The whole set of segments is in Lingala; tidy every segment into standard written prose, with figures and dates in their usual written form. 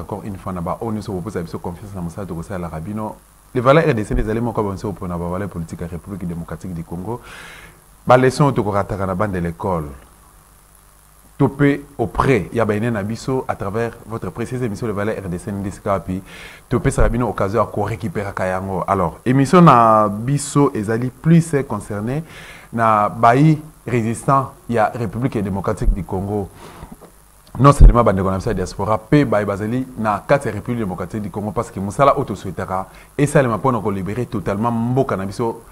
encore une fois, on nous propose confiance dans Moussa Togosa à l'Arabino. Les valeurs RDC, les éléments comme on sait pour la valeur politique de la République démocratique du Congo. La leçon au de l'école. Topé auprès, il y a un abisso à travers votre précieuse émission de valeurs RDC Ndisika, puis topé ça a une occasion à récupérer Kayango. Alors, émission na bisso ezali plus concerné na bailli résistant, il y a République démocratique du Congo. Non seulement bande de diaspora, pe bailli basali na 4 République démocratique du Congo parce que Moussala auto souhaitera et ça le mapon ko libérer totalement mboka na bisso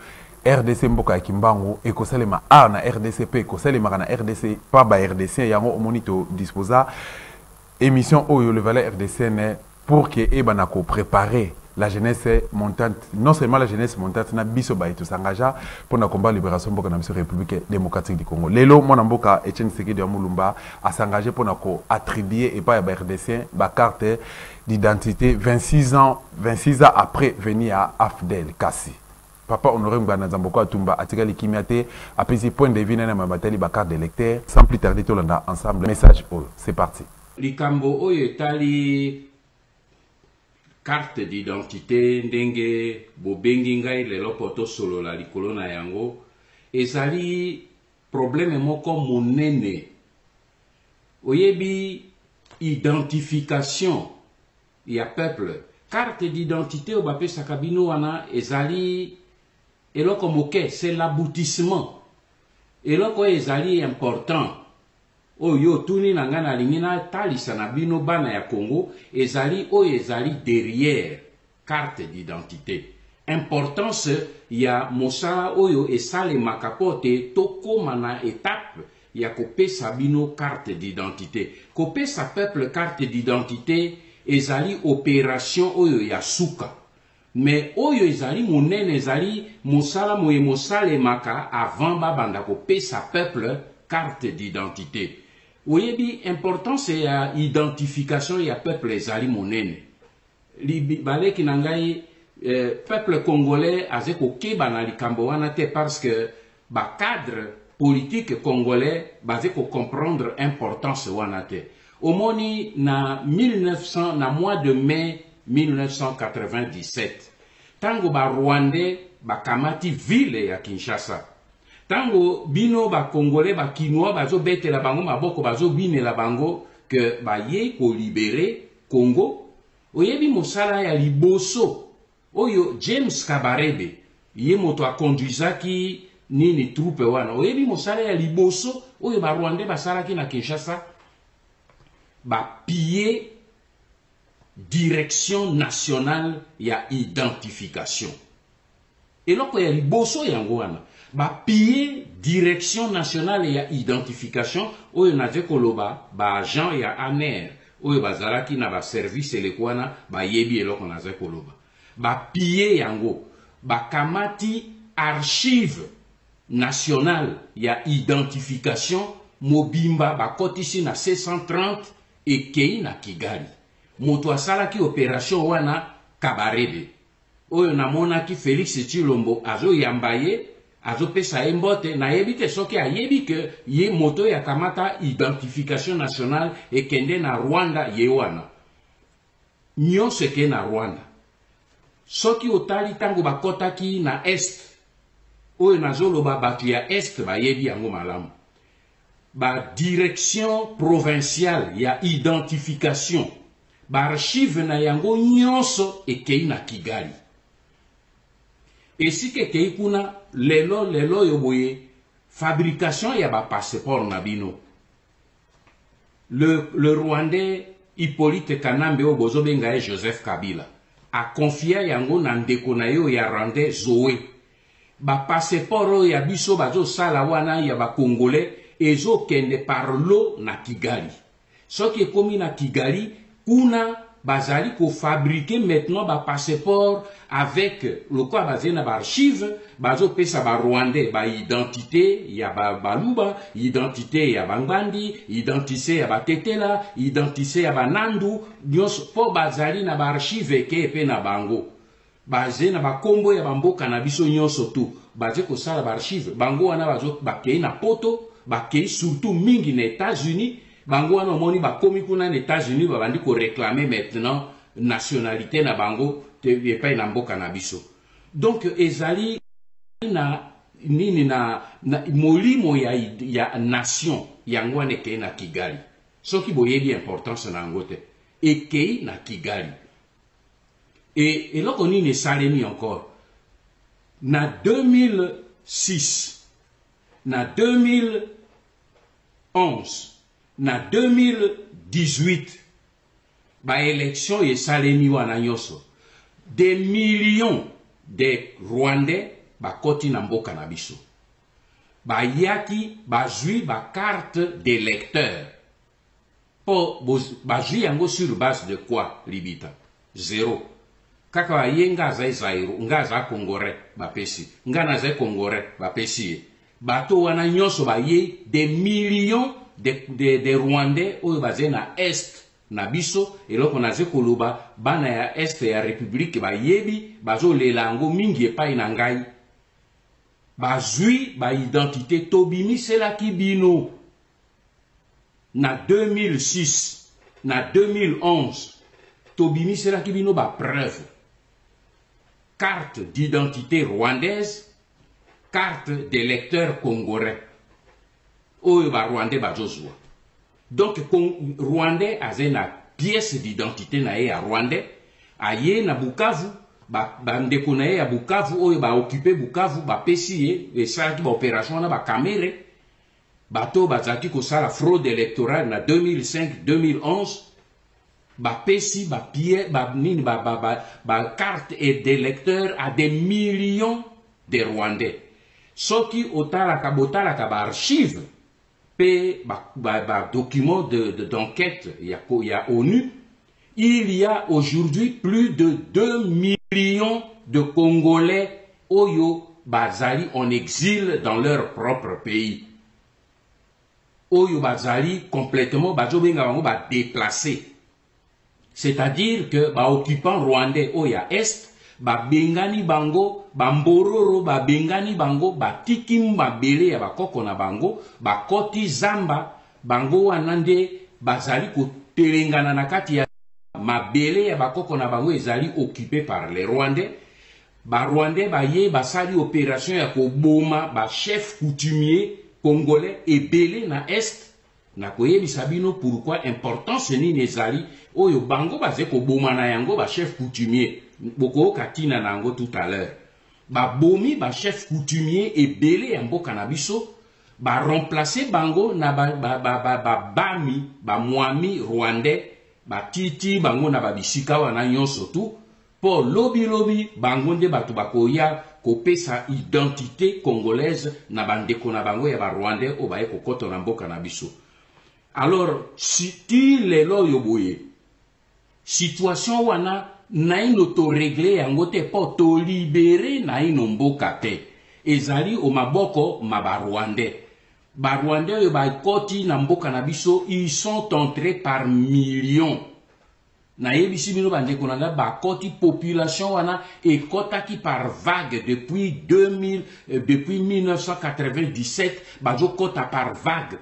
RDC mboka kimbango et ko salema a na RDCP ko salema na RDC pas ba RDC yango omonito disposa émission oyo le valeur RDC pour que e banako préparer la jeunesse montante, non seulement la jeunesse montante na biso ba tout s'engagea pour na combat libération mboka na biso République démocratique du Congo. Lelo mona mboka Etienne Tshisekedi ya Mulumba a s'engager pour na ko attribuer et pas ba RDC ba carte d'identité 26 ans après venir à Afdel Kassi. Papa Honoré Mbana Zamboko Atumba Atikali Kimiate apesi point de vue na mabatali ba carte d'électeur sans plus tarder tout landa ensemble message c'est parti. Likambo oyo tali carte d'identité ndenge bobengi ngai lelo poto solo la likolo na yango ezali problème moko monene oyebi identification ya peuple carte d'identité o bapesaka bino wana ezali eloko moke c'est l'aboutissement eloko ezali important oyo tuni na nga nalingi natalisa na bino bana ya Congo ezali oyo ezali derrière carte d'identité importance ya mosala oyo esalemaka po te tokóma na étape ya kopesa bino carte d'identité kopesa peuple carte d'identité ezali opération oyo ya suka mais oyo ezali monene ezali mosala moye mosalemaka avant babanda kopesa peuple carte d'identité. Oyebi importance ya identification ya peuple ezali monene. Libale kinangai peuple congolais azeko keba na likambo wana te parce que ba cadre politique congolais bazeko comprendre importance wana te. Omoni na 1900 na mois de mai 1997 tango ba Rwandais ba kamati ville ya Kinshasa. Tango bino ba Congolais ba Kinois bazo bete la bango maboko bazo bine la bango que ba ye ko libérer Congo oyebi mosala ya liboso oyo James Kabarebe ye moto a conduisaki nini troupe wana oyebi mosala ya liboso oyo ba Rwandais basalaki na Kinshasa ba piller direction nationale ya identification eloko ya liboso yango wana ba piller direction nationale ya identification oyo naze koloba ba agent ya ANR oyo bazalaki na ba service elekwana ba yebi eloko naze koloba ba piller yango ba kamati archive nationale ya identification mobimba ba kotisi na C130 ekei na Kigali moto asalaki opération wana Kabarebe oyo namonaki Félix Tshilombo azo yambaye azo pesa embote na yebite soki ayebi ke ye moto ya kamata identification nationale ekende na Rwanda ye wana nyonso eke na Rwanda soki otali tango bakotaki na est oyo nazoloba batu ya est bayebi yango malamu ba direction provinciale ya identification ba archive na yango nyonso ekei na Kigali esike kei kuna lelo yoboye fabrication ya ba passeport na bino le Rwandais Hippolyte Kanambe obozo benga Joseph Kabila a confié yango na ndeko na yo ya Rwandais Zoé ba passeport ya biso bazo sala wana ya ba Congolais ezo kende par l'eau na Kigali soki ekomi na Kigali kuna bazali ko fabriquer maintenant ba passeport avec le quoi basé na ba archive bazo pesa ba Rwandais ba identité ya ba Baluba identité ya Bangbandi identité ya ba Tetela identité ya ba Nandu nyonso po bazali na ba archive ke pe na bango basé na ba kombo ya bamboka na biso nyonso tu bazé ko sala ba archive bango wana bazo bakei na poto bakei surtout mingi na États-Unis bango wana omoni bakomi kuna na États-Unis babandi ko réclamer maintenant nationalité na bango te epai na mboka na biso. Donc ezali na nini na molimo ya nation yango wana ekei na Kigali. Soki boyebi importance na yango te ekei na Kigali. Et eloko nini esalemi encore na 2006 na 2011 na 2018 ba élection esalemi wana nyonso des millions de Rwandais bakoti na mboka na biso bayaki bazwi ba carte d'électeur po bazwi yango sur base de quoi libita zéro kaka baye nga aza Zairo nga aza Congolais bapesi nga naza Congolais bapesi bato wana nyonso baye des millions de Rwandais oyo baze na est na biso eloko naze koloba bana ya est ya République bayebi bazolela yango mingi epai na ngai bazwi ba identité tobimiselaki bino na 2006 na 2011 tobimiselaki bino ba preuve carte d'identité rwandaise carte d'électeur congolais oyo ba Rwandais bazozwa. Donc Rwandais aze na pièce d'identité na ye ya Rwandais aye na Bukavu bandeko na ye ya Bukavu oyo ba occupé Bukavu bapesi ye esalaki ba opération na ba kamere bato bazaki kosala fraude électorale na 2005-2011 bapesi ba pied ba carte et d'électeur à des millions de Rwandais. Soki otalaka botalaka ba archive pe document d'enquête il y a ONU, il y a aujourd'hui plus de 2 millions de Congolais oyo bazali en exil dans leur propre pays. Oyo bazali complètement bazobenga bango ba déplacé. C'est-à-dire que ba occupant rwandais oya est ba bengani bango ba mbororo ba bengani bango ba tikim ba bele ya bakoko na bango ba koti zamba bango wanande bazali ko telengana na kati ya mabele ya bakoko na bango ezali occupé par les Rwandais. Ba Rwandais ba ye basali opération ya ko boma ba chef coutumier congolais ebele na est na koyebisa bino pourquoi importance nini ezali oyo bango baze ko boma na yango ba chef coutumier boko katina nango tout à l'heure ba bomi ba chef coutumier ebele ya mboka na biso ba remplacer bango na bami ba mwami rwandais ba titi bango na ba bisika wana nyonso tu po lobi bango nde bato bakoya kopesa identité congolaise na bandeko na bango ya ba rwandais o baye kokoto na mboka na biso. Alors si lelo yoboye situation wana na ino to régler yango te po to libérer na ino mboka te ezali o maboko ma Rwandais. Ba Rwandais yo ba koti na mboka na biso ils sont entrés par millions. Na yebisi bino bandeko na ba koti population wana ekotaki par vague depuis 1997 bazo kota par vague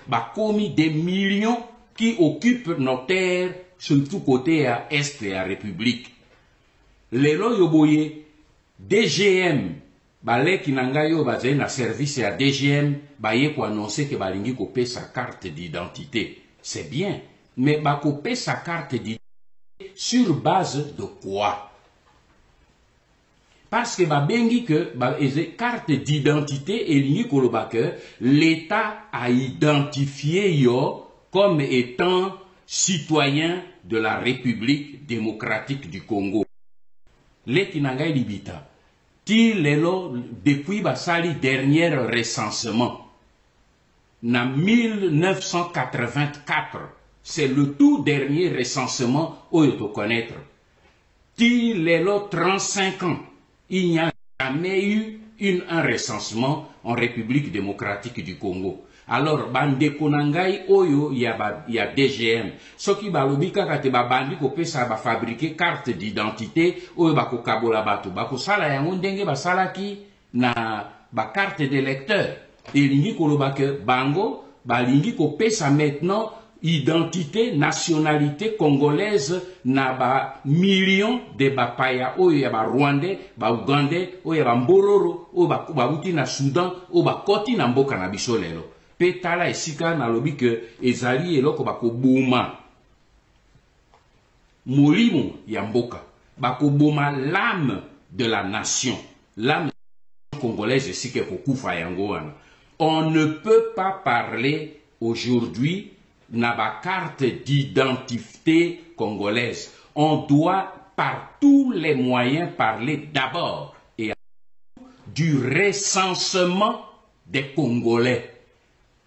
ba komi des millions qui occupent nos terres surtout côté à est de la République. Lelo yoboye DGM baleki nanga yo bazali na service ya DGM baye ko annoncer que balingi ko paie sa carte d'identité. C'est bien, mais ba ko paie sa carte d'identité sur base de quoi? Parce que babengi que carte d'identité elingi koloba que l'État a identifié yo comme étant citoyen de la République démocratique du Congo. Leki nangai libita. Ti lelo depuis basali dernier recensement. Na 1984, c'est le tout dernier recensement oyo to connaître. Ti lelo 35 ans, il n'y a jamais eu un recensement en République démocratique du Congo. Alors bandeko nangai oyo ya DGM soki balobi kaka te babandi ko pesa ba fabriquer carte d'identité oyo bako kabola bato bako sala yango ndenge basalaki na ba carte d'électeur elingi koloba ke bango balingi kopesa maintenant identité, nationalité congolaise na ba millions de bapaya oyo ya ba Rwandais, ba Ougandais, oyo ya ba Mbororo, oyo ba uti na Soudan, oyo ba koti na mboka na biso lelo. Pe tala esika na lobi ke ezali eloko bakoboma molimo ya mboka, bakoboma l'âme de la nation, l'âme congolaise esika kokufa yango wana. On ne peut pas parler aujourd'hui na ba carte d'identité congolaise. On doit par tous les moyens parler d'abord et du recensement des Congolais.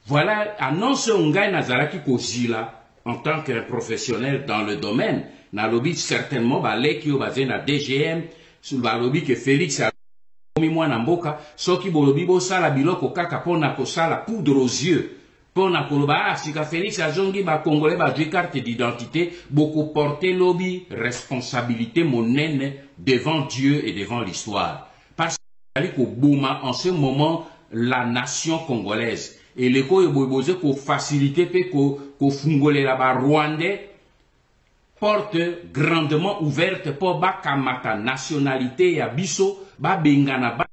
Voilà, annonce Ngai Nazaraki Kozila en tant qu'un professionnel dans le domaine. Na lobby certainement baleki yo basé na DGM, sur ba lobby que Félix a mis moi na mboka, soki bolobi bo sala biloko kaka pona ko sala poudre aux yeux. Pona koloba sika Félix azongi ba Congolais ba du carte d'identité, beaucoup porter lobby responsabilité monene devant Dieu et devant l'histoire. Parce que Bouma en ce moment la nation congolaise et les ko yobozé ko faciliter pe ko fungole la ba Rwandais porte grandement ouverte pour bakamata nationalité ya biso ba bengana ba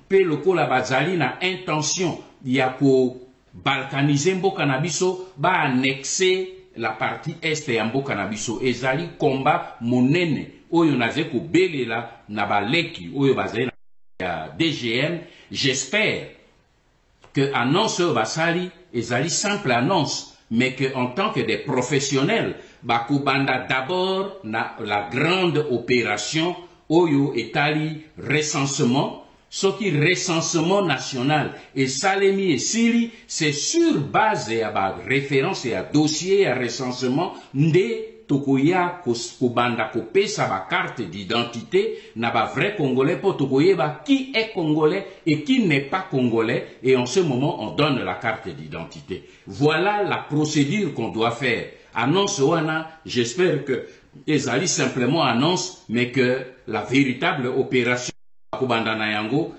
pe loko la bazali na intention ya ko balkaniser mboka na biso ba annexer la partie est ya mboka na biso ezali combat monene oyo naze ko belela na baleki oyo bazali na DGM. J'espère que annonce basali ezali simple annonce, mais que en tant que des professionnels bakobanda d'abord na la grande opération oyo etali recensement. Ce qui recensement national et Salemi et Sili, c'est sur base et à référence et à dossier à recensement de Tokoya Kobanda Kopé sa ba carte d'identité n'a pas vrai Congolais pour Tokoye ba qui est Congolais et qui n'est pas Congolais et en ce moment on donne la carte d'identité. Voilà la procédure qu'on doit faire. Annonce wana, j'espère que Ezali simplement annonce, mais que la véritable opération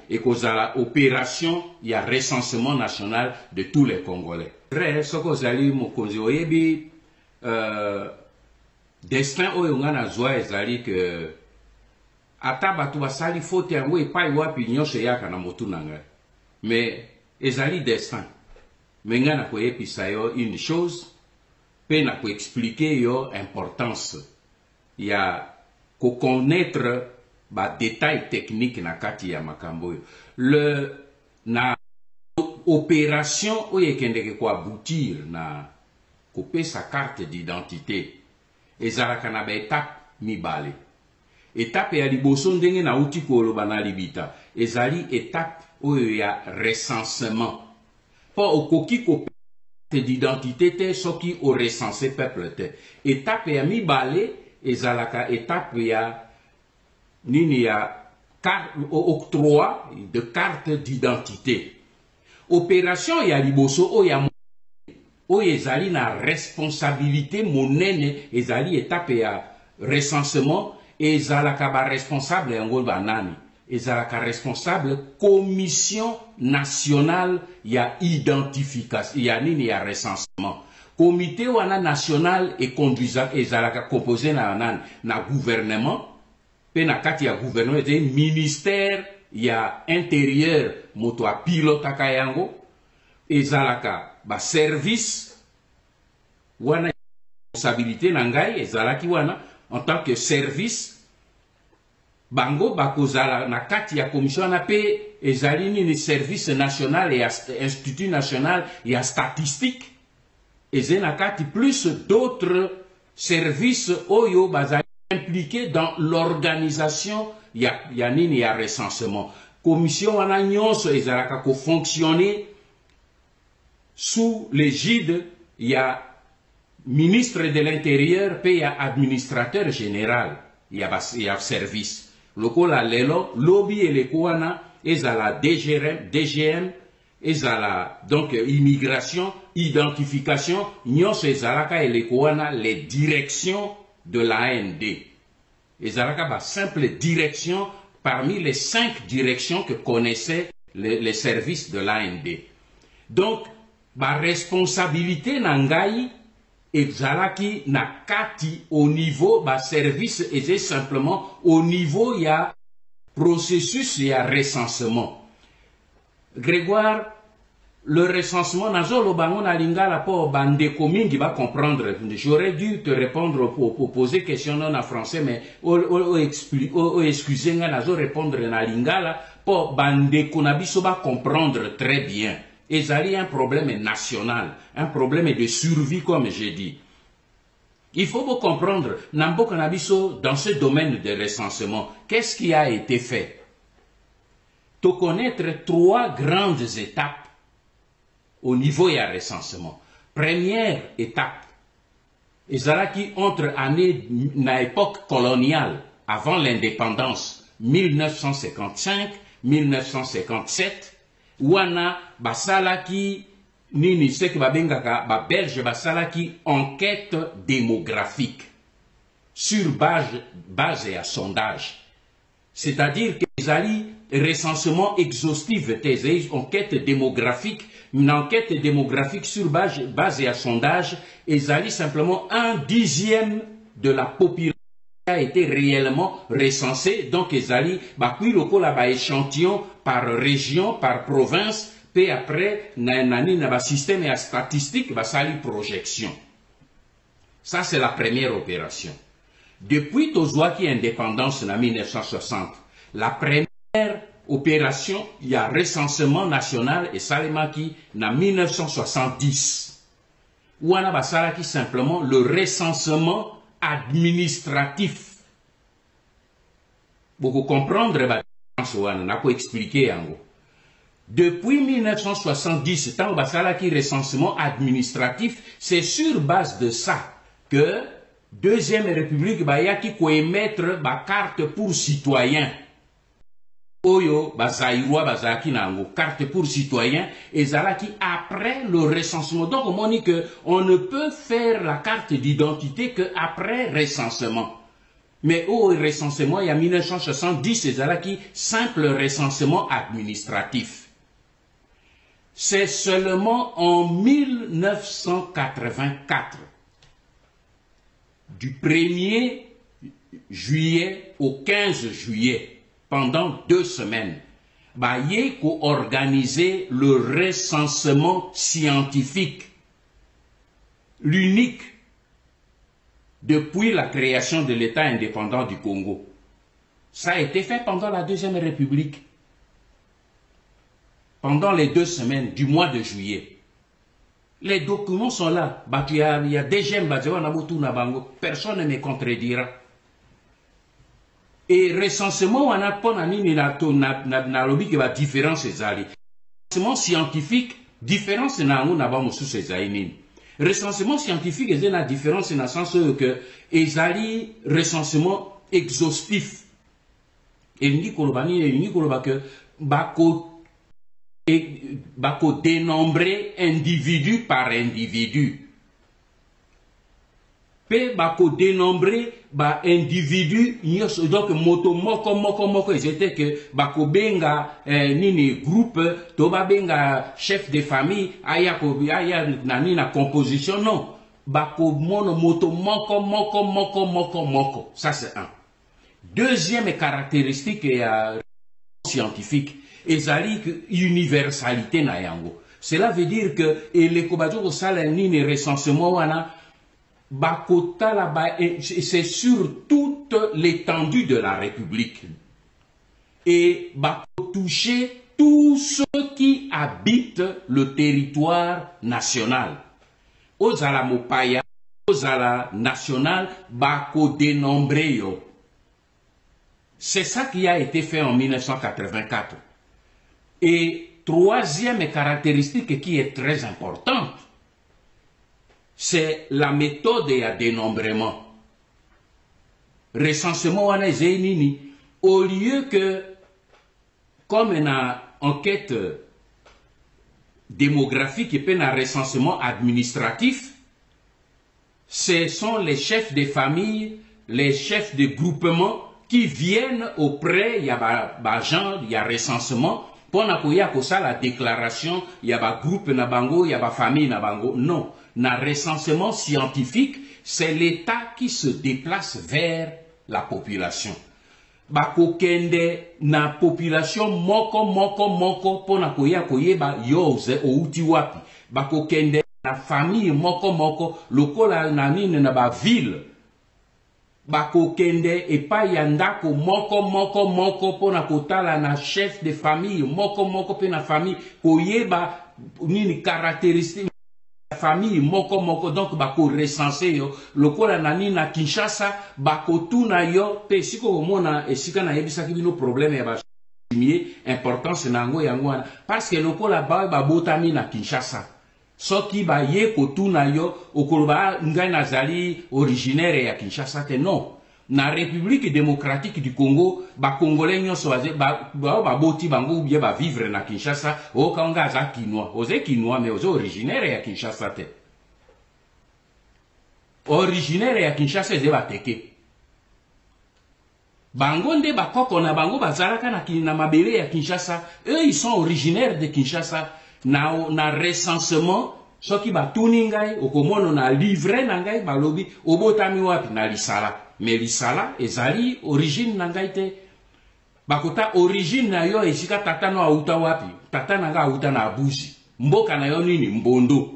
et kozala opération, il y a recensement national de tous les Congolais. Vrai, ce que zali mokonzi oyebi destin oyo nga na zwa ezali que ata batu basali faute yango epai wapi nyonso yaka na motu na ngai. Mais ezali destin. Mais nga na koyebisa yo une chose, pe na ko expliquer yo importance. Il y a ko connaître ba détail technique na kati ya makambo yo. Le na opération oyo ekendeke ko aboutir na couper sa carte d'identité ezalaka na ba étape mibale. Étape ya liboso ndenge na uti koloba na libita ezali étape oyo ya recensement. Po okoki couper carte d'identité te soki o recenser peuple te. Étape ya mibale ezalaka étape ya nini ya octroi de carte d'identité. Opération ya liboso oya ezali na responsabilité monene ezali étape ya recensement ezalaka ba responsable yango banani ezalaka responsable commission nationale ya identification ya nini ya recensement. Comité wana national et conduisant ezalaka composé na gouvernement. Na kati ya gouvernement et ministère ya intérieur moto a pilotaka yango ezalaka ba service wana responsabilité na ngai ezalaki wana en tant que service bango bakozala na kati ya commission na pe ezali ni service national et institut national ya statistique ezena kati plus d'autres services oyo bazali impliqué dans l'organisation ya nini ya recensement. Commission wana nyonso ezalaka ko fonctionner sous l'égide ya ministre de l'intérieur pe ya administrateur général ya service. Lokola lelo lobby eleko wana ezala DGM ezala donc immigration, identification nyonso ezalaka eleko wana les directions de l'AND. Ezalaka ba simple direction parmi les 5 directions que connaissaient les services de l'AND. Donc, ba responsabilité nangai ezalaki na kati au niveau ba service et simplement au niveau ya processus ya recensement. Grégoire, le recensement nazolo bango na lingala po bandeko mingi ba comprendre. J'aurais dû te répondre pour poser question en français, mais excusez nga nazo répondre na lingala po bandeko na biso ba comprendre très bien. Ezali un problème national, un problème de survie comme j'ai dit. Il faut vous comprendre, Nambo Kanabiso, dans ce domaine de recensement, qu'est-ce qui a été fait? De connaître 3 grandes étapes au niveau du recensement. Première étape, Ezalaki entre années, na époque coloniale, avant l'indépendance, 1955-1957, wana basalaki nini seki babengaka ba belge basalaki enquête démographique sur base à sondage, c'est-à-dire que ezali recensement exhaustif des enquête démographique, une enquête démographique sur base à sondage, ezali simplement 1/10 de la population a été réellement recensé, donc ezali bakui lokola ba échantillon par région, par province, puis après na système statistique ba sali projection. Ça c'est la première opération. Depuis Tozouaki indépendance en 1960, la première opération, il y a recensement national et salimaki en 1970. Ou on a basalaki simplement le recensement administratif. Beaucoup comprendre, n'a pas expliqué en gros. Depuis 1970, tant basalaki recensement administratif, c'est sur base de ça que Deuxième République bayaki ko émettre ba carte pour citoyens. Oyo bazaïrois bazaki nango carte pour citoyens et zalaki après le recensement. Donc on dit que on ne peut faire la carte d'identité que après recensement. Mais au recensement il y a 1970 c'est zalaki simple recensement administratif. C'est seulement en 1984 du 1er juillet au 15 juillet, pendant 2 semaines, Bayeko organisé le recensement scientifique, l'unique depuis la création de l'État indépendant du Congo. Ça a été fait pendant la Deuxième République, pendant les 2 semaines du mois de juillet. Les documents sont là. Il y a des gemmes, personne ne me contredira. Et recensement, on a pas na différence ezali. Recensement scientifique, différence na nguna sous ces aïnines. Recensement scientifique est la différence dans le sens que ezali recensement exhaustif. Et ni koloba que bako dénombrer individu par individu. Pe bako dénombrer ba individu donc moto moko ils étaient que bako benga nini groupe to ba benga chef de famille aya nani na composition non bako moto moko ça c'est un. Deuxième caractéristique scientifique ezali universalité na yango. Cela veut dire que les kobajo sala nini recensement wana bakota là-bas, c'est sur toute l'étendue de la République. Et bako toucher tous ceux qui habitent le territoire national. Ozala mopaya, ozala national, bako dénombré yo. C'est ça qui a été fait en 1984. Et troisième caractéristique qui est très importante, c'est la méthode à dénombrement. Recensement, au lieu que, comme une enquête démographique et un recensement administratif, ce sont les chefs de famille, les chefs de groupement qui viennent auprès, il y a recensement, Pona koya kosa la déclaration, y a ba groupe na bango, y a ba famille na bango. Non. Na recensement scientifique, c'est l'État qui se déplace vers la population. Bako kende na population moko pona koya koyeba yoze outi wapi. Bako kende na famille moko lokola na nini na ba ville. Bako kende epa yandako moko pona kotala na chef de famille moko pe na famille koyeba nini caractéristique famille moko donc bako recenser yo lokola nani na Kinshasa bako tuna yo pe siko mona esika na yebisa kibino problème ya ba importance nango yango parce que lokola ba botami na Kinshasa soki ba ye kotuna yo okoloba ngai nazali originaire ya Kinshasa te non na République démocratique du Congo ba congolais nyonso ba boti bango ou bien ba vivre na Kinshasa o kanga za kinois oze kinois mais oze originaire ya Kinshasa te originaire ya Kinshasa ze bateke bango nde bakoko na bango bazalaka na mabele ya Kinshasa eux ils sont originaires de Kinshasa na recensement soki batuni ngai okomono na livre na ngai balobi obotami wapi na Lisala mais Lisala ezali origine na ngai te bakota origine na yo esika tata no auta wapi tata na nga auta na Abuzi mboka na yo nini Mbondo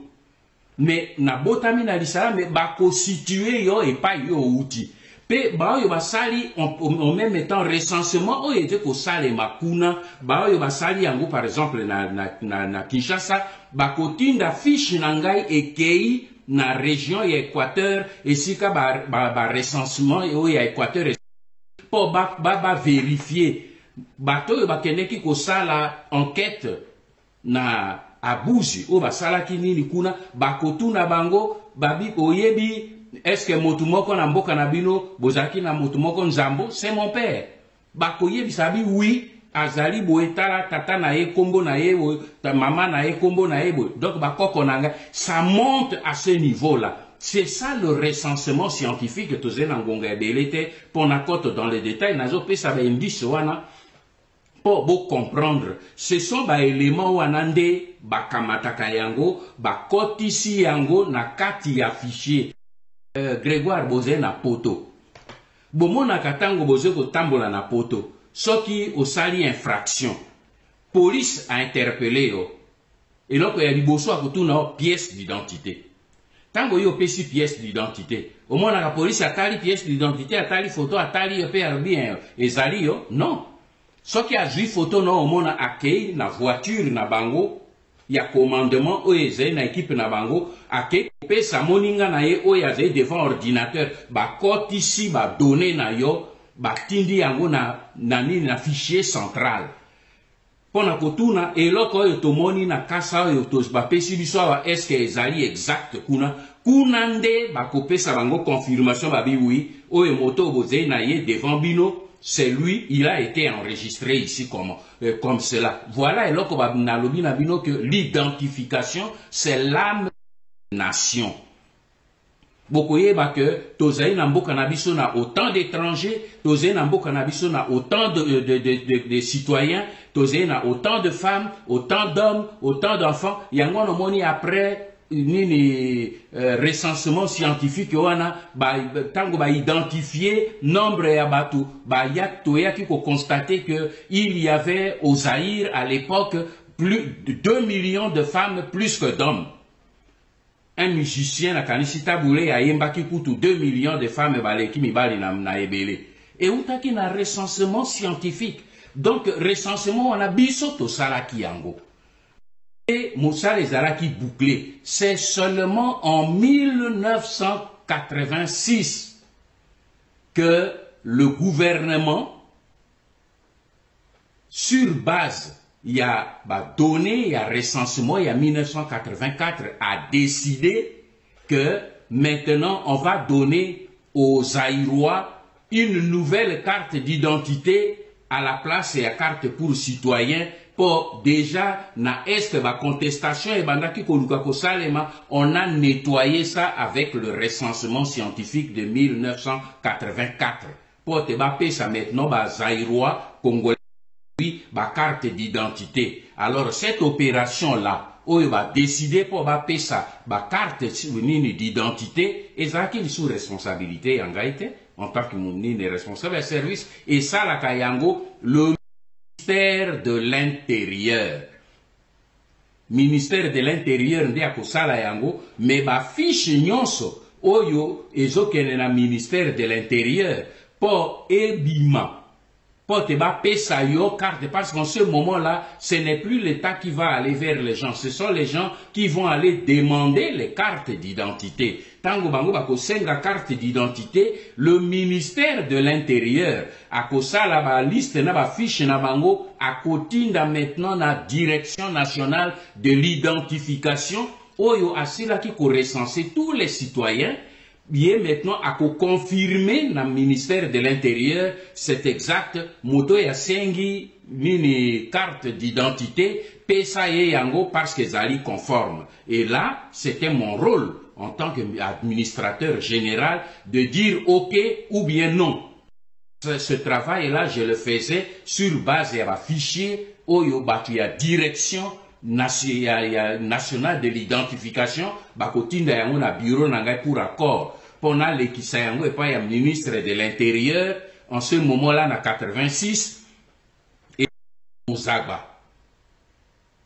mais na botami na Lisala mais bako situer yo epai yo outi pe ba yo basali en même temps recensement o ete ko sale makuna ba yo basali yango par exemple na Kinshasa bakotinda fiche na ngai ekei na région ya Équateur esika ba recensement yo ya Équateur po ba vérifier bato yo bakendeki ko sala enquête na Abuzi o basala kinini kuna bakotuna bango babi oyebi est-ce que motumoko na mboka na bino bozaki na motumoko nzambo c'est mon père bakoye bisabi oui azali boetala tata na ye kombo na ye ta maman na ye kombo na ye donc bakoko nanga ça monte à ce niveau là c'est ça le recensement scientifique to zena ngonga belete pona koto dans les détails nazo pesa ba indice wana pour vous comprendre ce sont ba éléments wanande bakamataka yango bakotisi yango na kati ya fichier Grégoire boze na poto bomona katango boze ko tambola na poto soki osali infraction police a interpellé yo eloko ya liboso akotuna pièce d'identité tango yo pesi pièce d'identité omona ka police atali pièce d'identité atali photo atali yo pe bien ezali yo non soki azwi photo no omona akei na voiture na bango ya commandement oye na équipe na bango ake pesa moninga na ye oye aze devant ordinateur ba kotisi ba données na yo ba tindi yango na fichier central pona kotuna eloko oyo tomoni na kasa oyo ba pesi biso wa est-ce que ezali exact kuna nde ba kopesa bango confirmation ba bi oui oyo moto boze na ye devant bino c'est lui, il a été enregistré ici comme cela. Voilà, et là, que l'identification, c'est l'âme de la nation. Bokoye ba que tozaï nambo canabiso na autant d'étrangers, tozaï nambo canabiso na autant de citoyens, tozaï na autant de femmes, autant d'hommes, autant d'enfants. Yango no moni après nini recensement scientifique wana tango ba identifier nombre ya batu qui constater que il y avait au Zaïre à l'époque plus de 2 millions de femmes plus que d'hommes. Un musicien na kanisita boule a yembaki kutu 2 millions de femmes baleki mibali na ebele et utaki na recensement scientifique. Donc recensement wana biso to salaki yango et Moussa les Araki bouclé. C'est seulement en 1986 que le gouvernement, sur base, il y a donné, il y a recensement, il y a 1984, a décidé que maintenant on va donner aux Zaïrois une nouvelle carte d'identité à la place et la carte pour citoyens. Pour déjà, na est ma contestation et bandaki kolukako salema, on a nettoyé ça avec le recensement scientifique de 1984. Pour te baper ça maintenant, ba Zaïrois, Congolais, ba carte d'identité. Alors cette opération-là, où il va décider pour ba pesa ba carte d'identité, et ça qui est sous responsabilité en gaïté, en tant que mounine responsable de service, et ça la kayango, le ministère de l'Intérieur. Ministère de l'Intérieur ndi akosala yango, mais ba fiche nyonso oyo ezokene na ministère de l'Intérieur pour ebima. Pour te pesa yo carte, parce qu'en ce moment-là, ce n'est plus l'État qui va aller vers les gens, ce sont les gens qui vont aller demander les cartes d'identité. Tango bango bako senga carte d'identité, le ministère de l'Intérieur, a kosa la ba liste na ba fiche na bango, a kotinda maintenant na direction nationale de l'identification, oyo asila qui ko recenser tous les citoyens. Bien maintenant à confirmer dans le ministère de l'Intérieur, c'est exact, moto ya sengi mini carte d'identité, pesa ye yango parce que zali conforme. Et là, c'était mon rôle en tant qu'administrateur général de dire OK ou bien non. Ce travail-là, je le faisais sur base de fichier oyo batu ya direction nationale de l'identification, bakotinda yango na bureau nangai pour accord. Pona le kisayango et pas ya ministre de l'Intérieur, en ce moment-là, en 86, et Mozagba.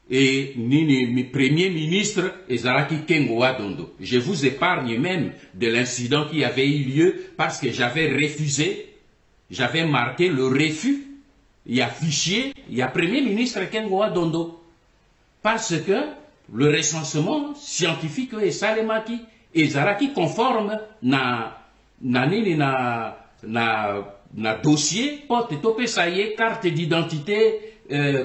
Et mi premier ministre, Ezalaki Kengo Adondo. Je vous épargne même de l'incident qui avait eu lieu parce que j'avais refusé, j'avais marqué le refus. Il y a fichier, il y a premier ministre Kengo Adondo. Parce que le recensement scientifique est Salemaki. Ezalaki conforme na dossier pour te toper ça y est carte d'identité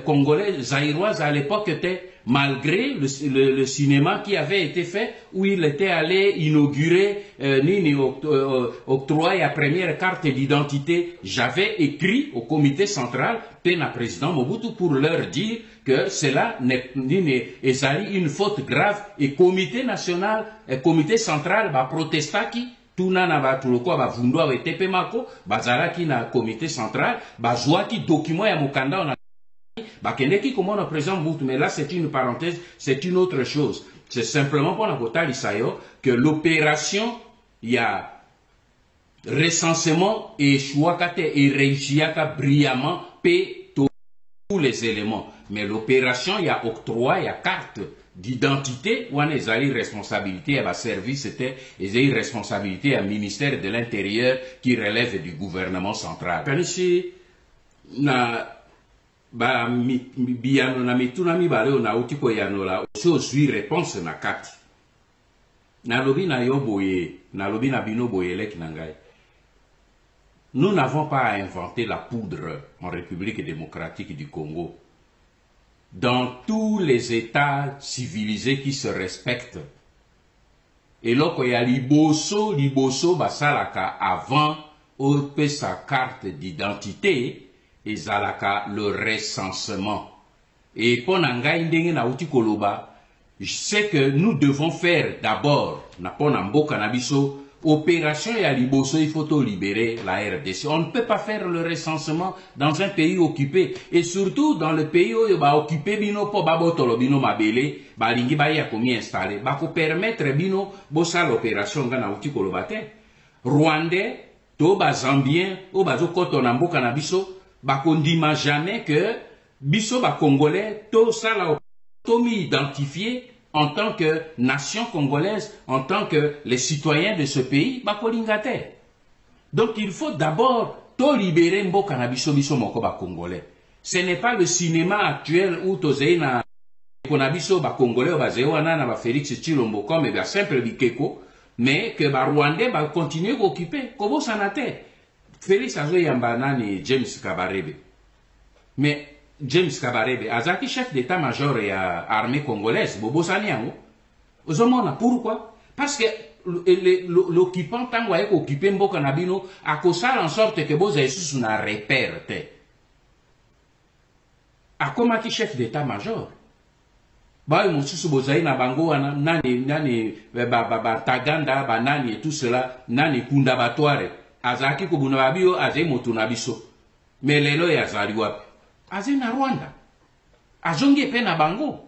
congolaise zaïroise à l'époque était malgré le cinéma qui avait été fait où il était allé inaugurer octroyer la première carte d'identité. J'avais écrit au comité central pena président Mobutu pour leur dire que cela n'est une faute grave et comité national et comité central va protester qui tout na ba tuloko ba vundwa wa tepe mako bazalaki na comité central bazwaki document ya mukanda na bakendeki comme on président Mobutu. Mais là c'est une parenthèse, c'est une autre chose. C'est simplement pour la kotali sayo que l'opération il y a recensement et chouakate et réussiaka brillamment tous les éléments. Mais l'opération, il y a octroi, il y a carte d'identité, où on a une responsabilité à la service, c'était une responsabilité à ministère de l'Intérieur qui relève du gouvernement central. Ici, na ba biano na mitunami baleo na utiko yano la aussi réponse na kati. Na lobi na yo boye, na lobi na bino boye lek nangai. Nous n'avons pas à inventer la poudre en République démocratique du Congo. Dans tous les États civilisés qui se respectent, et là, il y a liboso basalaka avant ou sa carte d'identité, et zalaka le recensement. Et pour nangai na uti koloba, je sais que nous devons faire d'abord, na ponambo canabiso, opération et à Liboso, il faut libérer la RDC. On ne peut pas faire le recensement dans un pays occupé. Et surtout dans le pays où il va occuper bino po babotolo bino mabele, balingi ba ya komi installé, ba ko permettre bino bossa l'opération ngana uti kolobate. Rwandais, to ba Zambien, o bazo koto na mboka na biso, ba kondima jamais que biso ba Congolais to sala to mi identifié en tant que nation congolaise, en tant que les citoyens de ce pays, bakolingate. Donc il faut d'abord to libérer mboka na biso biso moko ba congolais. Ce n'est pas le cinéma actuel où tozeina konabiso ba congolais ba zewana na ba Félix Tshilombo comme ba simple bikeko, mais que ba Rwandais ba continuer à occuper kobo sanate. Félix azoyamba nani James Kabarebe. Mais James Kabarebe, azaki chef d'état-major et armée congolaise, Bobo Saniango. Pourquoi? Parce que l'occupant tango a occupé Mboka Nabino a causé en sorte que Boza Jesus n'a repéré. A comment qui chef d'état-major? Bah, Mosusu Bozaï na bango nani Taganda, banani et tout cela, nani Kundabatware, azaki Kubunabio, azé Motunabiso. Mais lelo ya zaliwapi. aze na Rwanda azongi pe na bango.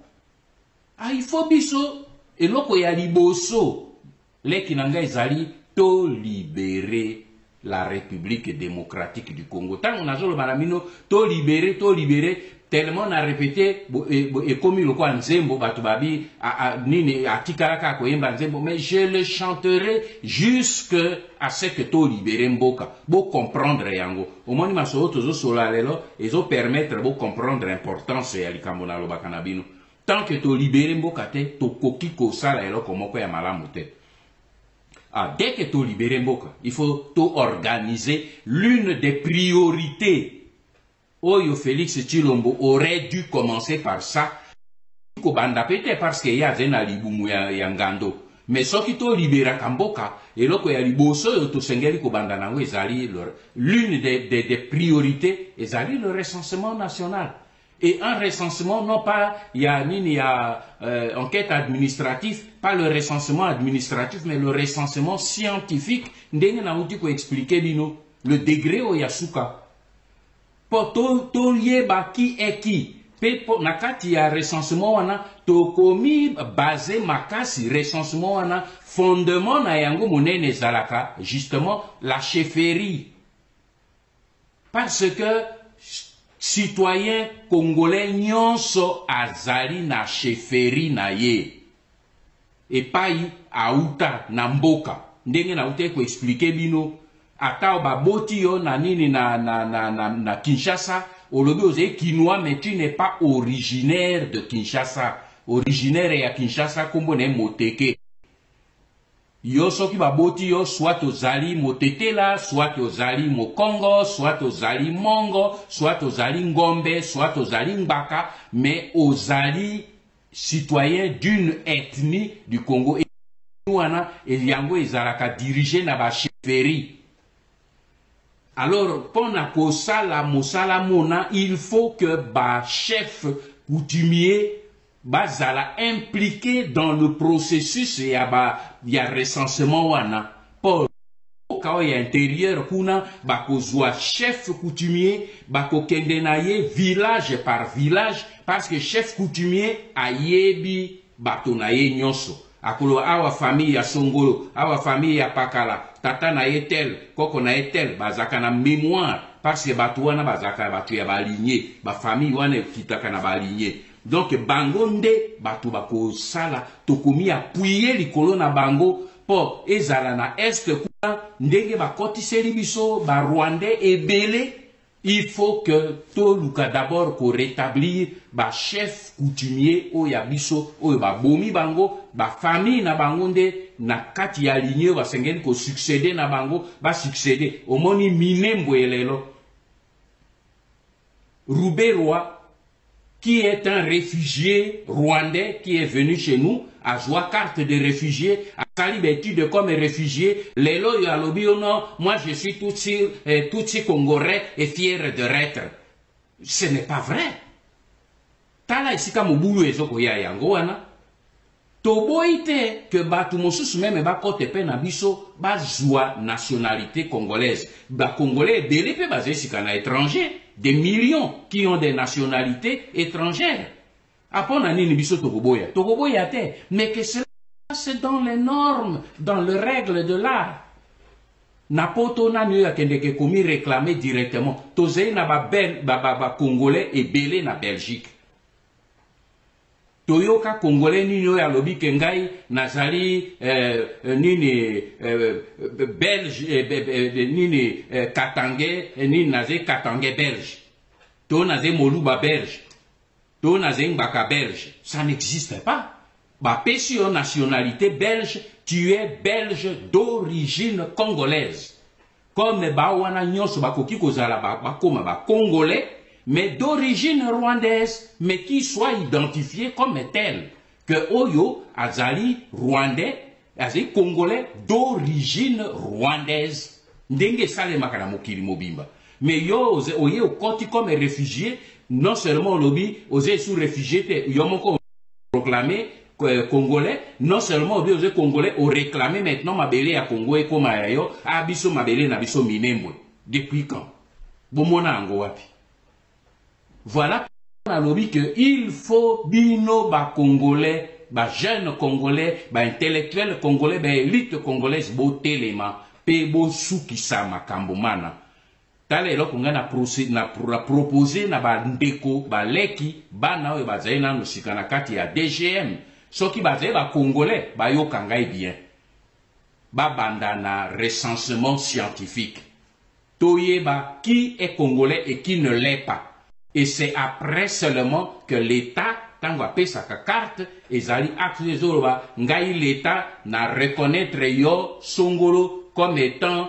Il faut biso eloko ya liboso leki na ngai ezali to libérer la République démocratique du Congo. Tant on a zolo banamino to libérer tellement on a répété et comme le quoi nzembo batubabi nini atikaraka ko yemba nzembo, mais je le chanterai jusqu'à ce que to libérer mboka bo comprendre yango omoni maso tozo solalelo ezo permettre bo comprendre l'importance ya likambo na loba kanabino. Tant que to libérer mboka te to koki ko sala eloko moko ya malamu te. Dès que tu libères Mboka, il faut tout organiser. L'une des priorités, Oyo Félix Tshilombo aurait dû commencer par ça. Peut-être parce qu'il y a un alibumu yangando. Mais ce qui te libère Kamboka, et là qu'il y a liboso, tu sengeli kobanda nango, l'une des priorités, ezali le recensement national. Et un recensement, non pas, il y a enquête administrative, pas le recensement administratif, mais le recensement scientifique. Ndenge na uti ko expliquer bino le degré au yasuka. Pour to yeba qui est qui. Pe nakati ya recensement wana to komi basé makasi recensement wana fondement na yango monene zalaka justement la chefferie. Parce que citoyen congolais nyonso azali na chefferie na ye. Et pai auta na mboka. Ndenge na ute ko expliquer bino ata baboti yo na nini na Kinshasa, olobi oze Kinois, mais tu n'es pas originaire de Kinshasa. Originaire ya Kinshasa kombo na Moteke. Yo soki baboti yo soit ozali Motetela, soit ozali Mokongo, soit ozali Mongo, soit ozali Ngombe, soit ozali Mbaka, mais ozali citoyen d'une ethnie du Congo. Et wana eliango ezalaka dirigé na ba chefferie. Alors, pour na kosala mosala mona, il faut que ba chef coutumier bazala impliqué dans le processus et y a recensement wana. Pour quand y a intérieur kuna bakozwa chef coutumier bako kendenaye village par village parce que chef coutumier ayebi batonaye nyonso. Akolo awa famille ya Songolo, awa famille ya Pakala, tata na yetel, koko na yetel, bazaka na mémoire parce que batu wana bazaka batu ya baligné, ba famille wana kitaka na baligné. Donc bangonde batu bako sala tokomi appuyer likolo na bango po ezala na est kuna ndenge bakotiseli biso ba Rwandais ebele. Il faut que tout luka d'abord ko rétablir ba chef coutumier o ya biso o ba bomi bango ba famille na bangonde na kati ya lignée ba sengeli ko succéder na bango ba succéder omoni minembo elelo Rouberoi qui est un réfugié rwandais qui est venu chez nous à joie carte de réfugié, à sa liberté comme réfugié, l'élo yalobi non, moi je suis Tutsi congolais et fier de l'être. Ce n'est pas vrai. Tala isika mobulu ezoko ya yango wana. Toboite que batu mosusu même ba kote pe na biso ba joie nationalité congolaise. Ba congolais belé pe basé sika na étranger. Des millions qui ont des nationalités étrangères. Après, nini biso tokoboya. Tokoboya te. Mais que cela c'est dans les normes, dans les règles de l'art. Napoto na nyo yakende ke komi réclamer directement. Tozei na ba Congolais et belé na Belgique. Toyoka Congolais nino ya lobi kengai nazali nini Belge nini Katangais nini naze Katangais belge. To naze Moluba belge. To naze Mbaka belge. Ça n'existe pas. Ba pesio nationalité belge, tu es belge d'origine congolaise. Comme ba wana nyonso ba koki kozala ba koma ba Congolais mais d'origine rwandaise, mais qui soit identifié comme tel. Que Oyo, Azali, rwandais, Azali, congolais, d'origine rwandaise. Ndenge sale makana mokili mobimba. Mais yo, oye, au koti comme réfugié, non seulement lobby, osé sous réfugié, yo moko proclamé congolais, non seulement osé congolais, au réclamé maintenant mabele à Congo et comme ayo, abiso mabele na biso minembo. Depuis quand? Bomona ango wapi? Voilà que il faut bino ba Congolais, ba jeunes Congolais, ba intellectuels Congolais, ba élite congolaise bo telema, pe bo soukisa makambo mana. Tale eloko nga na proposer na ba ndeko ba leki bana oyo bazali na nosika na kati ya DGM soki bazali ba Congolais ba yoka ngai bien ba banda na recensement scientifique toyeba qui est Congolais et qui ne l'est pas. Et c'est après seulement que l'État, tango apesa ka carte, ezali acte des oloba, ngai l'État na reconnaître yo Songolo comme étant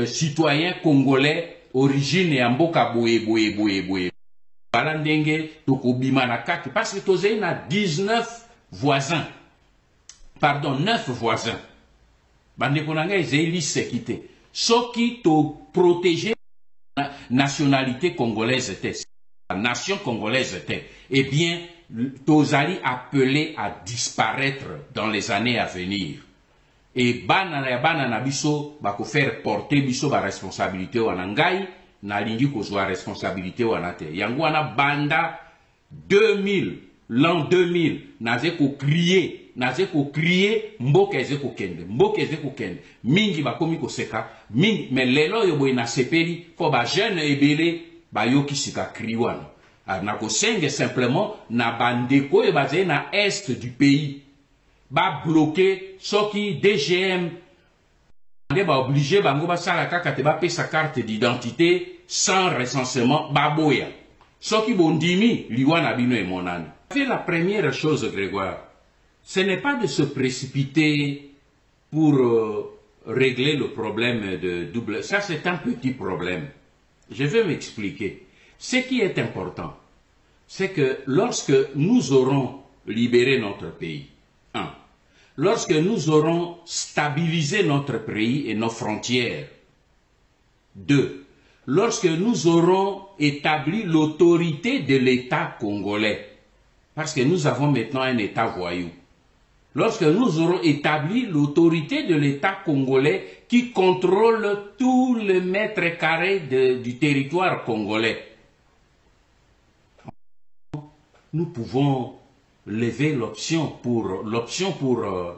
citoyen congolais origine ya mboka boye. Bala ndenge tokobima na kati parce que tozei na 19 voisins. Pardon, 9 voisins. Bandeko na ngai ezei lisekite. Soki to protéger la nationalité congolaise était la nation congolaise était, eh bien, tozali appelé à disparaître dans les années à venir. Et banana biso bako faire porter biso ba responsabilité wana ngai na lingi kozwa responsabilité wana te. Yango wana banda 2000, l'an 2000, naze ko crier mboka eze ko kende. Mingi bakomi ko seka, mingi mais lelo yo boy na sepeli fo ba jeune ebele ba yoki sika kriwana. Na ko senge simplement na bandeko e bazé na est du pays. Ba bloqué soki DGM ba obligé bango ba sala kaka te ba pesa carte d'identité sans recensement baboya. Soki bondimi liwana bino e monane. La première chose, Grégoire, ce n'est pas de se précipiter pour régler le problème de double. Ça, c'est un petit problème. Je vais m'expliquer. Ce qui est important, c'est que lorsque nous aurons libéré notre pays, lorsque nous aurons stabilisé notre pays et nos frontières, 2, lorsque nous aurons établi l'autorité de l'État congolais, parce que nous avons maintenant un État voyou, lorsque nous aurons établi l'autorité de l'État congolais qui contrôle tout le mètre carré du territoire congolais, nous pouvons lever l'option pour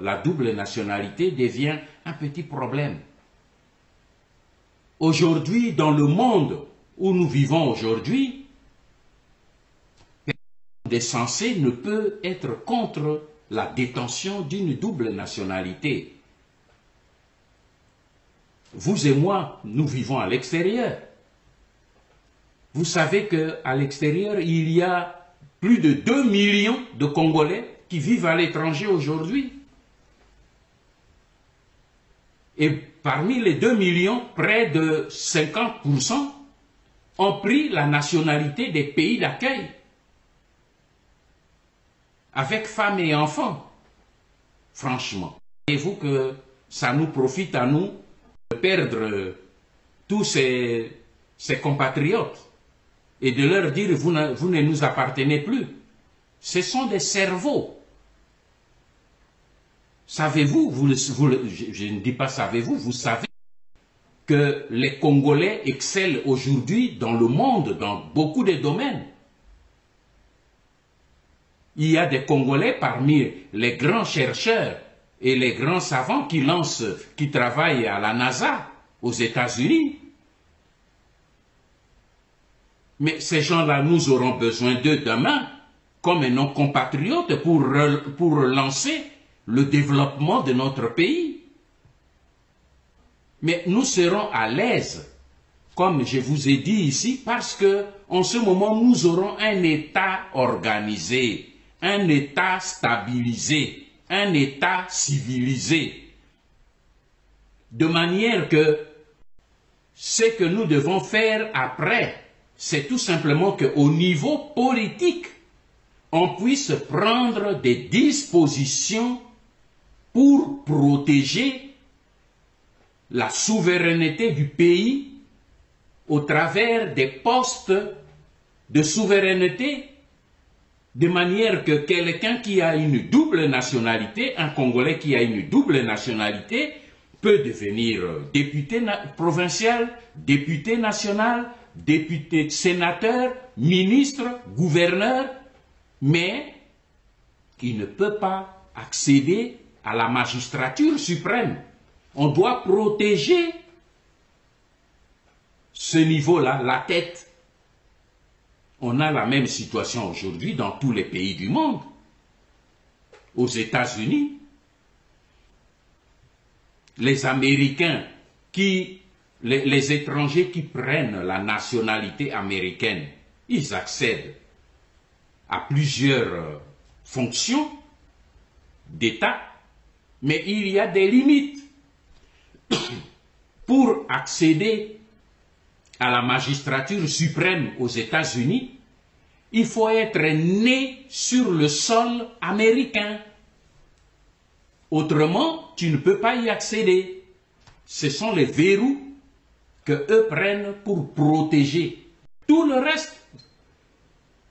la double nationalité devient un petit problème. Aujourd'hui, dans le monde où nous vivons aujourd'hui, personne d'essentiel ne peut être contre la détention d'une double nationalité. Vous et moi, nous vivons à l'extérieur. Vous savez qu'à l'extérieur, il y a plus de 2 millions de Congolais qui vivent à l'étranger aujourd'hui. Et parmi les 2 millions, près de 50% ont pris la nationalité des pays d'accueil, avec femmes et enfants. Franchement, voyez-vous que ça nous profite à nous de perdre tous ces compatriotes et de leur dire vous ne nous appartenez plus. Ce sont des cerveaux. Savez-vous, je ne dis pas savez-vous, vous savez que les Congolais excellent aujourd'hui dans le monde, dans beaucoup de domaines. Il y a des Congolais parmi les grands chercheurs et les grands savants qui travaillent à la NASA aux États-Unis. Mais ces gens-là, nous aurons besoin d'eux demain comme nos compatriotes pour relancer le développement de notre pays. Mais nous serons à l'aise, comme je vous ai dit ici, parce que en ce moment, nous aurons un État organisé, un État stabilisé, un État civilisé. De manière que ce que nous devons faire après, c'est tout simplement qu'au niveau politique, on puisse prendre des dispositions pour protéger la souveraineté du pays au travers des postes de souveraineté, de manière que quelqu'un qui a une double nationalité, un Congolais qui a une double nationalité, peut devenir député provincial, député national, député, sénateur, ministre, gouverneur, mais il ne peut pas accéder à la magistrature suprême. On doit protéger ce niveau-là, la tête. On a la même situation aujourd'hui dans tous les pays du monde. Aux États-Unis, les Américains les étrangers qui prennent la nationalité américaine, ils accèdent à plusieurs fonctions d'État, mais il y a des limites. Pour accéder à la magistrature suprême aux États-Unis, il faut être né sur le sol américain. Autrement, tu ne peux pas y accéder. Ce sont les verrous que eux prennent pour protéger. Tout le reste,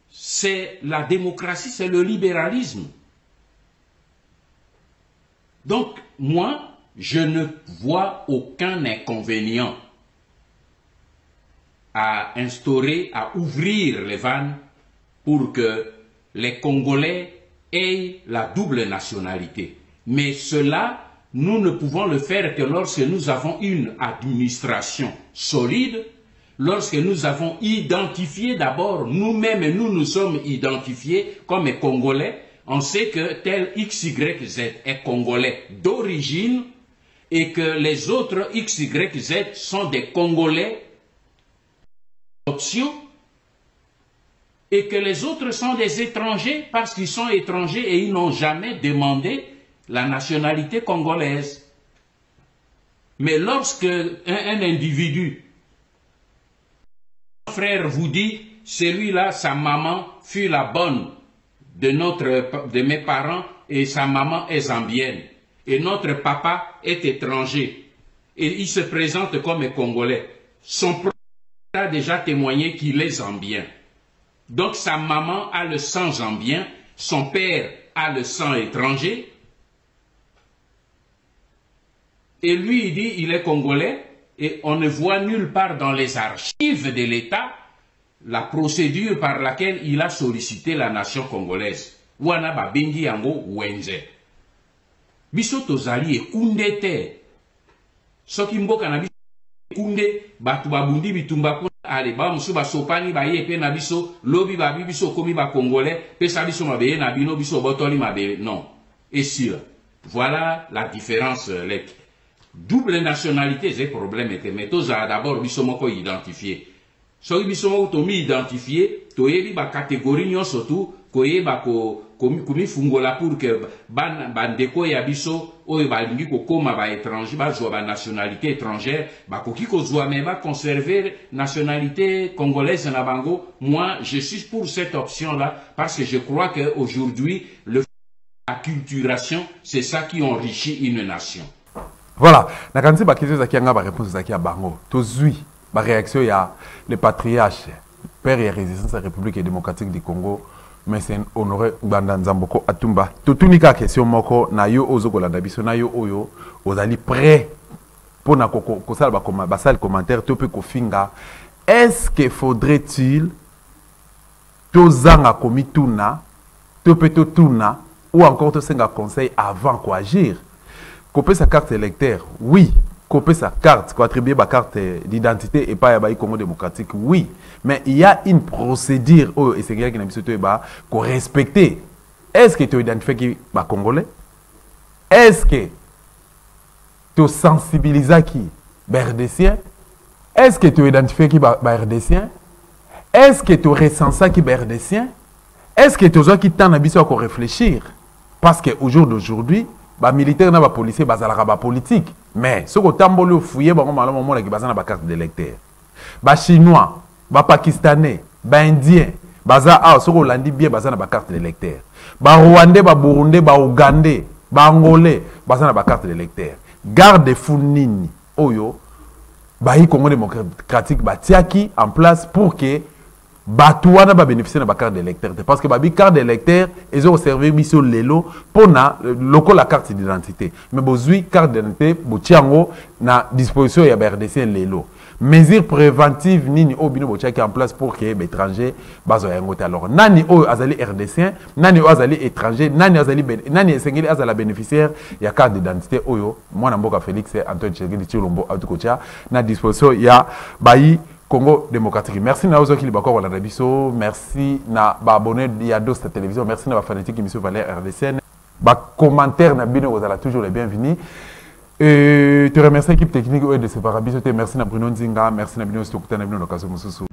c'est la démocratie, c'est le libéralisme. Donc, moi, je ne vois aucun inconvénient à instaurer, à ouvrir les vannes pour que les Congolais aient la double nationalité. Mais cela, nous ne pouvons le faire que lorsque nous avons une administration solide, lorsque nous avons identifié d'abord, nous-mêmes, nous nous sommes identifiés comme Congolais. On sait que tel XYZ est Congolais d'origine et que les autres XYZ sont des Congolais d'option et que les autres sont des étrangers parce qu'ils sont étrangers et ils n'ont jamais demandé la nationalité congolaise. Mais lorsque un individu, un frère vous dit, celui-là, sa maman fut la bonne de mes parents et sa maman est zambienne, et notre papa est étranger, et il se présente comme Congolais, son propre a déjà témoigné qu'il est zambien. Donc sa maman a le sang zambien, son père a le sang étranger, et lui, il dit, il est Congolais, et on ne voit nulle part dans les archives de l'État la procédure par laquelle il a sollicité la nation congolaise. Wana babengi yango wenze. Biso tozali ekunde te. Soki mboka na biso ekunde, batu babundi bitumba kuna ale ba musu basopani ba ye pe na biso, lobi babi biso komi ba Congolais, pesa biso mabeye na bino biso botoli mabeye. Non. Et sûr. Voilà la différence. Double nationalité, c'est problème. Mais toza d'abord biso moko identifié. Soki biso moko tomi identifié, toyebi ba catégorie nyonso tu koyeba komi fungola pour que bandeko ya biso oyo balingi kokoma ba étranger bazwa ba nationalité étrangère bakoki kozwa mais ba conserver nationalité congolaise na bango. Moi je suis pour cette option là parce que je crois que aujourd'hui la culturation c'est ça qui enrichit une nation. Voilà, na kanzi ba question zaki nga ba réponse zaki ya bango tozui ba réaction ya le patriarche père et résistance à la République démocratique du Congo mais c'est honoré Gbanda Nzamboko Atumba totunika question moko na yo ozokolanda biso na yo oyo ozali prêt pour na ko sala ba sala commentaire to pe ko finga est-ce que faudrait-il tozanga komituna to pe to tuna ou encore to senga conseil avant quoi agir couper sa carte électeur oui couper sa carte, quoi attribuer ma carte d'identité et pas à Congo démocratique, oui. Mais il y a une procédure, oh, et c'est quelqu'un qui n'a pas besoin de respecter. Est-ce que tu identifies qui est Congolais? Est-ce que tu sensibilises qui est RDCien? Est-ce que tu identifies qui est RDCien? Est-ce que tu recenses qui est RDCien? Est-ce que tu as qui t'en as à réfléchir? Parce qu'au jour d'aujourd'hui, les militaires et les policiers sont politique. Mais ce que tu as fouillé, c'est la carte d'électeur. Les Chinois, les Pakistanais, les Indiens, les carte d'électeur. Les Rwandais, les Burundais, les Ougandais, les Angolais, la carte d'électeur. Garde-fou nini, oyo, le Congo démocratique, en place pour que Batouana va bénéficier de la carte d'électeur. Parce que la carte d'électeur, ils ont servi mission lelo pour la carte d'identité. Mais la carte d'identité, na disposition ya RDC lelo. mesure préventive nini o bino bochaki en place pour que l'étranger bazo yangote. Alors nani o azali RDC, nani o azali étranger, nani azali nani esengeli azala bénéficiaire ya carte d'identité oyo mwana mboka Félix Antoine Tshisekedi Tshilombo atukocha na disposition ya bayi Congo démocratique. Merci na ozo kili bakoko la biso, merci na ba abonné ya Dosta télévision, merci na ba fanatique monsieur Valère RDC. Ba commentaire na bino vous allez toujours les bienvenus. Te remercie l'équipe technique de ce parabiso, merci na Bruno Nzinga, merci na bino Stokutana bino lokaso mususu.